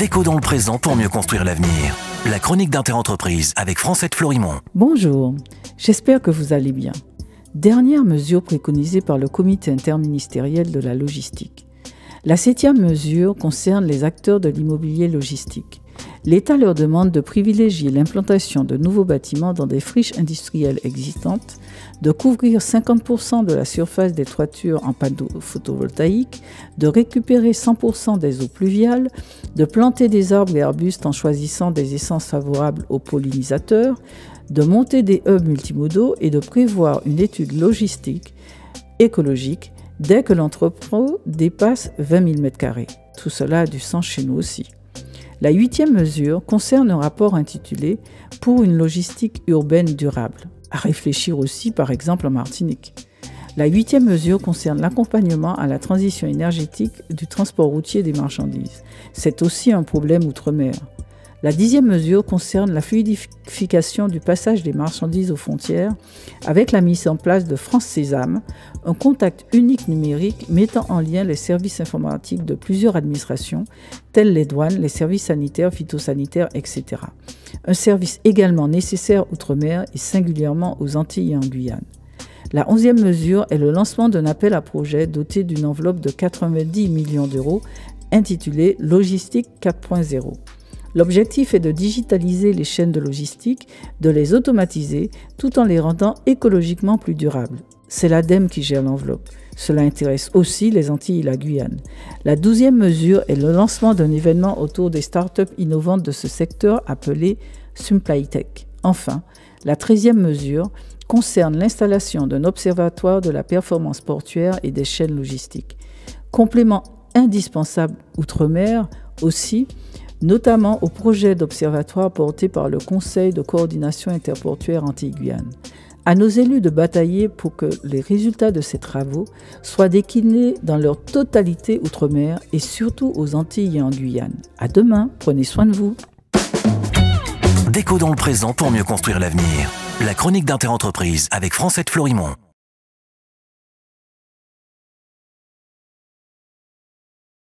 Déco dans le présent pour mieux construire l'avenir. La chronique d'Interentreprise avec Francette Florimond. Bonjour, j'espère que vous allez bien. Dernière mesure préconisée par le comité interministériel de la logistique. La 7e mesure concerne les acteurs de l'immobilier logistique. L'État leur demande de privilégier l'implantation de nouveaux bâtiments dans des friches industrielles existantes, de couvrir 50% de la surface des toitures en panneaux photovoltaïques, de récupérer 100% des eaux pluviales, de planter des arbres et arbustes en choisissant des essences favorables aux pollinisateurs, de monter des hubs multimodaux et de prévoir une étude logistique écologique dès que l'entrepôt dépasse 20 000 m². Tout cela a du sens chez nous aussi. La 8e mesure concerne un rapport intitulé « Pour une logistique urbaine durable », à réfléchir aussi par exemple en Martinique. La 8e mesure concerne l'accompagnement à la transition énergétique du transport routier des marchandises. C'est aussi un problème outre-mer. La 10e mesure concerne la fluidification du passage des marchandises aux frontières avec la mise en place de France Sésame, un contact unique numérique mettant en lien les services informatiques de plusieurs administrations, telles les douanes, les services sanitaires, phytosanitaires, etc. Un service également nécessaire outre-mer et singulièrement aux Antilles et en Guyane. La 11e mesure est le lancement d'un appel à projet doté d'une enveloppe de 90 millions d'euros intitulé « Logistique 4.0 ». L'objectif est de digitaliser les chaînes de logistique, de les automatiser, tout en les rendant écologiquement plus durables. C'est l'ADEME qui gère l'enveloppe. Cela intéresse aussi les Antilles et la Guyane. La 12e mesure est le lancement d'un événement autour des startups innovantes de ce secteur appelé Supplytech. Enfin, la 13e mesure concerne l'installation d'un observatoire de la performance portuaire et des chaînes logistiques. Complément indispensable outre-mer aussi, notamment au projet d'observatoire porté par le Conseil de coordination interportuaire Antilles-Guyane. À nos élus de batailler pour que les résultats de ces travaux soient déclinés dans leur totalité outre-mer et surtout aux Antilles et en Guyane. À demain, prenez soin de vous. Déco dans le présent pour mieux construire l'avenir. La chronique d'Interentreprise avec Francette Florimond.